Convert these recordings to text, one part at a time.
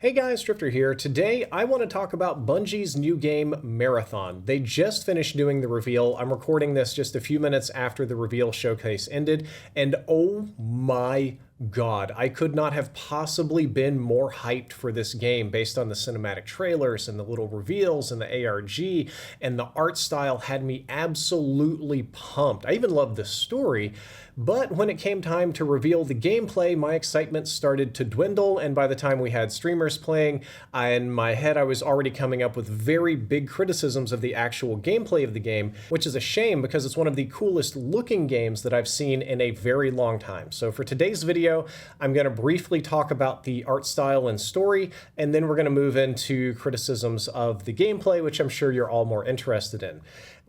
Hey guys, Drifter here. Today I want to talk about Bungie's new game, Marathon. They just finished doing the reveal. I'm recording this just a few minutes after the reveal showcase ended, and oh my God, I could not have possibly been more hyped for this game based on the cinematic trailers and the little reveals and the ARG, and the art style had me absolutely pumped. I even loved the story, but when it came time to reveal the gameplay, my excitement started to dwindle, and by the time we had streamers playing, in my head I was already coming up with very big criticisms of the actual gameplay of the game, which is a shame because it's one of the coolest looking games that I've seen in a very long time. So for today's video, I'm going to briefly talk about the art style and story, and then we're going to move into criticisms of the gameplay, which I'm sure you're all more interested in.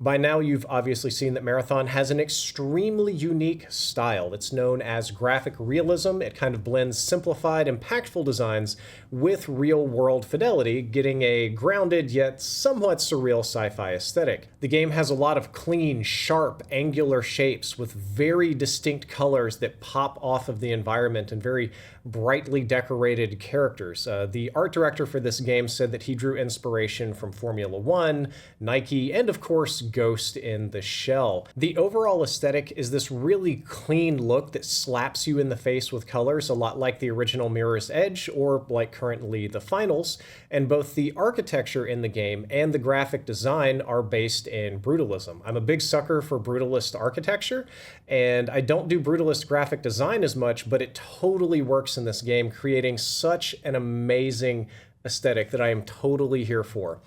By now, you've obviously seen that Marathon has an extremely unique style. It's known as graphic realism. It kind of blends simplified, impactful designs with real-world fidelity, getting a grounded yet somewhat surreal sci-fi aesthetic. The game has a lot of clean, sharp, angular shapes with very distinct colors that pop off of the environment and very brightly decorated characters. The art director for this game said that he drew inspiration from Formula One, Nike, and of course Ghost in the Shell. The overall aesthetic is this really clean look that slaps you in the face with colors, a lot like the original Mirror's Edge or like currently the Finals, and both the architecture in the game and the graphic design are based in brutalism. I'm a big sucker for brutalist architecture, and I don't do brutalist graphic design as much, but it totally works in this game, creating such an amazing aesthetic that I am totally here for.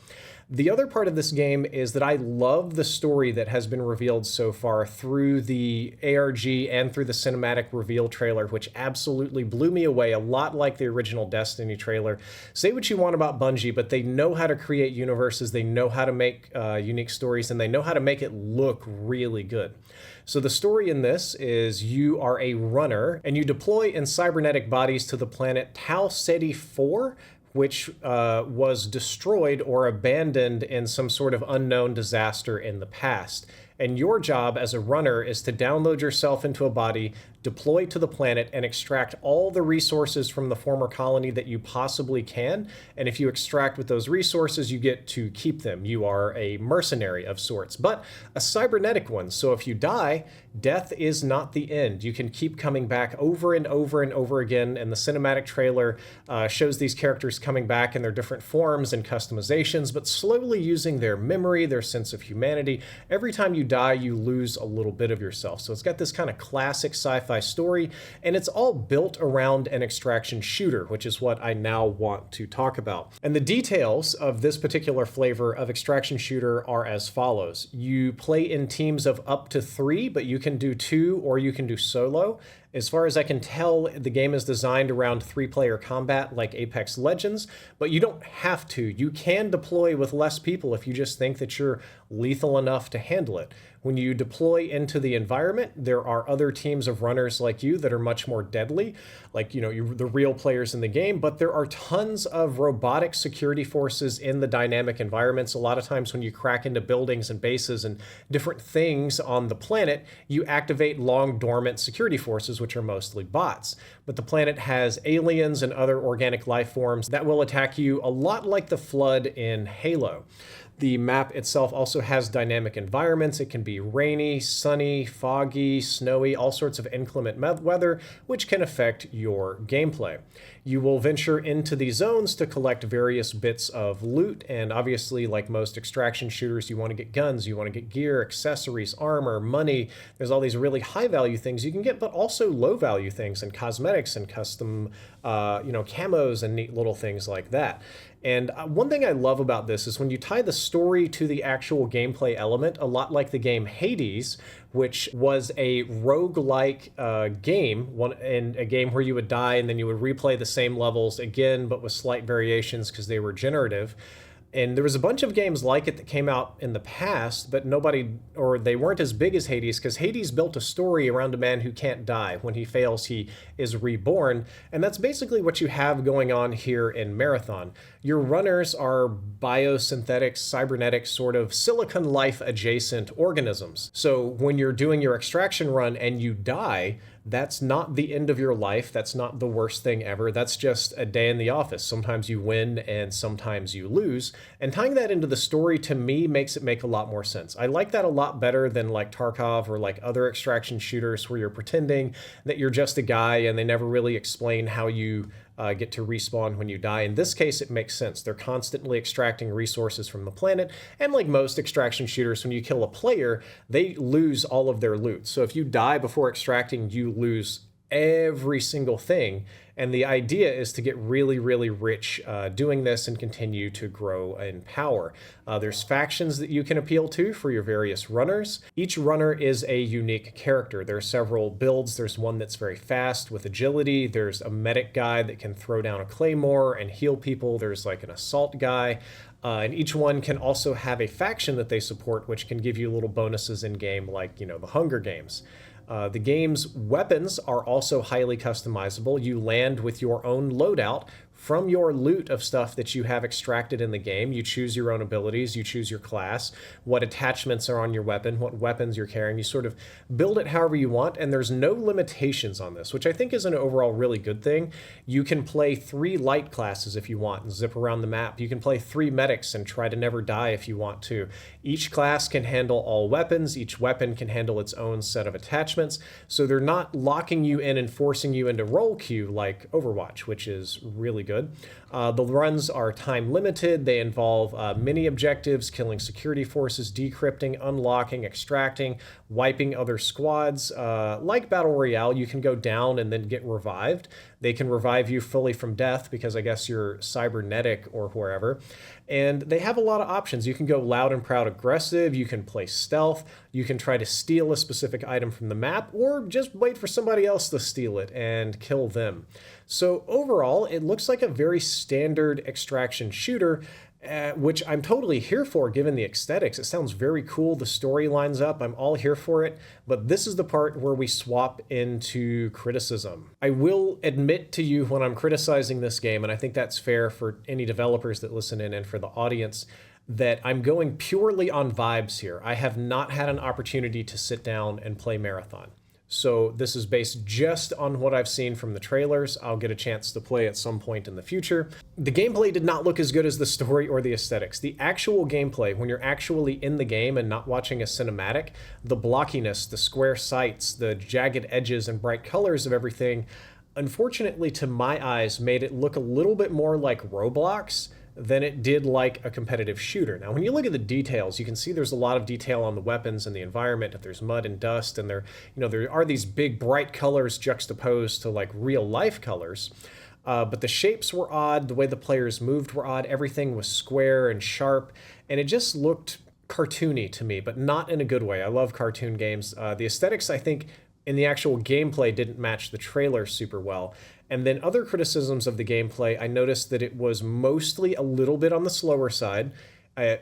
The other part of this game is that I love the story that has been revealed so far through the ARG and through the cinematic reveal trailer, which absolutely blew me away, a lot like the original Destiny trailer. Say what you want about Bungie, but they know how to create universes, they know how to make unique stories, and they know how to make it look really good. So the story in this is you are a runner, and you deploy in cybernetic bodies to the planet Tau Ceti 4, which was destroyed or abandoned in some sort of unknown disaster in the past. And your job as a runner is to download yourself into a body, deploy to the planet, and extract all the resources from the former colony that you possibly can. And if you extract with those resources, you get to keep them. You are a mercenary of sorts, but a cybernetic one. So if you die, death is not the end. You can keep coming back over and over and over again. And the cinematic trailer shows these characters coming back in their different forms and customizations, but slowly using their memory, their sense of humanity. Every time you die, you lose a little bit of yourself. So it's got this kind of classic sci-fi story, and it's all built around an extraction shooter, which is what I now want to talk about. And the details of this particular flavor of extraction shooter are as follows. You play in teams of up to 3, but you can do 2 or you can do solo. As far as I can tell, the game is designed around 3-player combat like Apex Legends, but you don't have to. You can deploy with less people if you just think that you're lethal enough to handle it. When you deploy into the environment, there are other teams of runners like you that are much more deadly, like, you know, you're the real players in the game, but there are tons of robotic security forces in the dynamic environments. A lot of times when you crack into buildings and bases and different things on the planet, you activate long dormant security forces, which are mostly bots. But the planet has aliens and other organic life forms that will attack you a lot like the Flood in Halo. The map itself also has dynamic environments. It can be rainy, sunny, foggy, snowy, all sorts of inclement weather, which can affect your gameplay. You will venture into these zones to collect various bits of loot, and obviously, like most extraction shooters, you want to get guns, you want to get gear, accessories, armor, money. There's all these really high-value things you can get, but also low-value things and cosmetics and custom, camos and neat little things like that. And one thing I love about this is when you tie the story to the actual gameplay element, a lot like the game Hades, which was a roguelike game, and a game where you would die and then you would replay the same levels again, but with slight variations because they were generative. And there was a bunch of games like it that came out in the past, but they weren't as big as Hades, because Hades built a story around a man who can't die. When he fails, he is reborn. And that's basically what you have going on here in Marathon. Your runners are biosynthetic, cybernetic, sort of Silicon Life adjacent organisms. So when you're doing your extraction run and you die, that's not the end of your life. That's not the worst thing ever. That's just a day in the office. Sometimes you win and sometimes you lose. And tying that into the story to me makes it make a lot more sense. I like that a lot better than like Tarkov or like other extraction shooters where you're pretending that you're just a guy and they never really explain how you get to respawn when you die. In this case, it makes sense. They're constantly extracting resources from the planet, and like most extraction shooters, when you kill a player, they lose all of their loot. So if you die before extracting, you lose every single thing. And the idea is to get really, really rich doing this and continue to grow in power. There's factions that you can appeal to for your various runners. Each runner is a unique character. There are several builds. There's one that's very fast with agility. There's a medic guy that can throw down a claymore and heal people. There's like an assault guy. And each one can also have a faction that they support, which can give you little bonuses in game, like, the Hunger Games. The game's weapons are also highly customizable. You land with your own loadout from your loot of stuff that you have extracted in the game. You choose your own abilities, you choose your class, what attachments are on your weapon, what weapons you're carrying. You sort of build it however you want, and there's no limitations on this, which I think is an overall really good thing. You can play 3 light classes if you want and zip around the map. You can play 3 medics and try to never die if you want to. Each class can handle all weapons. Each weapon can handle its own set of attachments. So they're not locking you in and forcing you into role queue like Overwatch, which is really good. The runs are time limited. They involve mini objectives, killing security forces, decrypting, unlocking, extracting, wiping other squads. Like Battle Royale, you can go down and then get revived. They can revive you fully from death because I guess you're cybernetic or wherever. And they have a lot of options. You can go loud and proud aggressive. You can play stealth. You can try to steal a specific item from the map or just wait for somebody else to steal it and kill them. So overall, it looks like a very standard extraction shooter, which I'm totally here for given the aesthetics. It sounds very cool. The story lines up. I'm all here for it. But this is the part where we swap into criticism. I will admit to you when I'm criticizing this game, and I think that's fair for any developers that listen in and for the audience, that I'm going purely on vibes here. I have not had an opportunity to sit down and play Marathon. So this is based just on what I've seen from the trailers. I'll get a chance to play at some point in the future. The gameplay did not look as good as the story or the aesthetics. The actual gameplay, when you're actually in the game and not watching a cinematic, the blockiness, the square sights, the jagged edges and bright colors of everything, unfortunately to my eyes, made it look a little bit more like Roblox than it did like a competitive shooter. Now, when you look at the details, you can see there's a lot of detail on the weapons and the environment. If there's mud and dust, and there are these big bright colors juxtaposed to like real life colors. But the shapes were odd. The way the players moved were odd. Everything was square and sharp, and it just looked cartoony to me, but not in a good way. I love cartoon games. The aesthetics, I think, in the actual gameplay didn't match the trailer super well. And then other criticisms of the gameplay, I noticed that it was mostly a little bit on the slower side.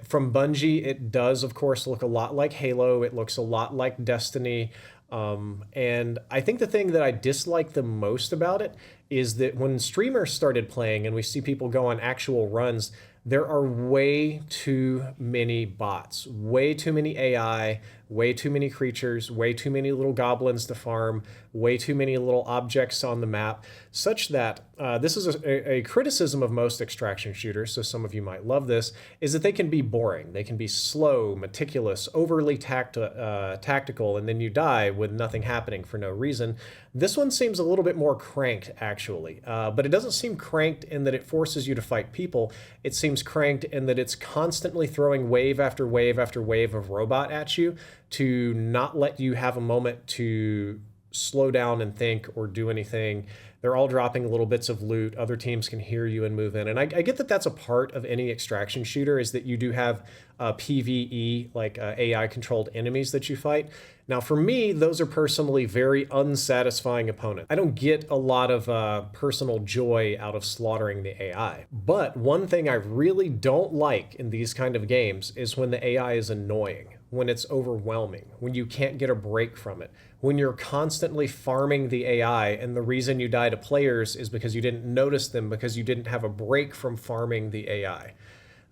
From Bungie, it does, of course, look a lot like Halo. It looks a lot like Destiny. And I think the thing that I dislike the most about it is that when streamers started playing and we see people go on actual runs, there are way too many bots, way too many AI, way too many creatures, way too many little goblins to farm, way too many little objects on the map, such that this is a criticism of most extraction shooters, so some of you might love this, is that they can be boring. They can be slow, meticulous, overly tactical, and then you die with nothing happening for no reason. This one seems a little bit more cranked, actually, but it doesn't seem cranked in that it forces you to fight people. It seems cranked in that it's constantly throwing wave after wave after wave of robot at you to not let you have a moment to slow down and think or do anything. They're all dropping little bits of loot. Other teams can hear you and move in. And I get that that's a part of any extraction shooter, is that you do have PvE, like AI-controlled enemies that you fight. Now, for me, those are personally very unsatisfying opponents. I don't get a lot of personal joy out of slaughtering the AI. But one thing I really don't like in these kind of games is when the AI is annoying, when it's overwhelming, when you can't get a break from it, when you're constantly farming the AI and the reason you die to players is because you didn't notice them, because you didn't have a break from farming the AI.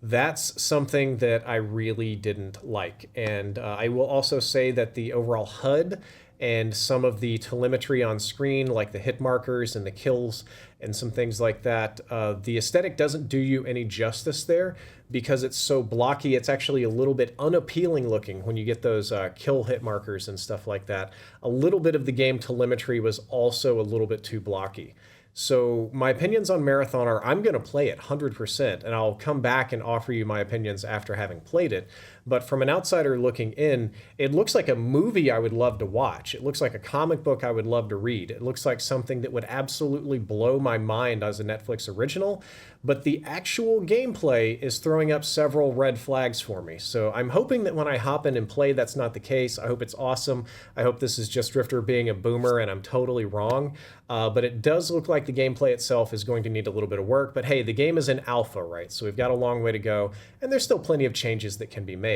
That's something that I really didn't like. And I will also say that the overall HUD and some of the telemetry on screen, like the hit markers and the kills and some things like that. The aesthetic doesn't do you any justice there because it's so blocky. It's actually a little bit unappealing looking when you get those kill hit markers and stuff like that. A little bit of the game telemetry was also a little bit too blocky. So my opinions on Marathon are I'm going to play it 100%, and I'll come back and offer you my opinions after having played it. But from an outsider looking in, it looks like a movie I would love to watch. It looks like a comic book I would love to read. It looks like something that would absolutely blow my mind as a Netflix original. But the actual gameplay is throwing up several red flags for me. So I'm hoping that when I hop in and play, that's not the case. I hope it's awesome. I hope this is just Drifter being a boomer and I'm totally wrong. But it does look like the gameplay itself is going to need a little bit of work. But hey, the game is in alpha, right? So we've got a long way to go, and there's still plenty of changes that can be made.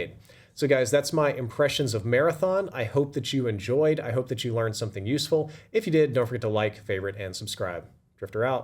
So guys, that's my impressions of Marathon. I hope that you enjoyed. I hope that you learned something useful. If you did, don't forget to like, favorite, and subscribe. Drifter out.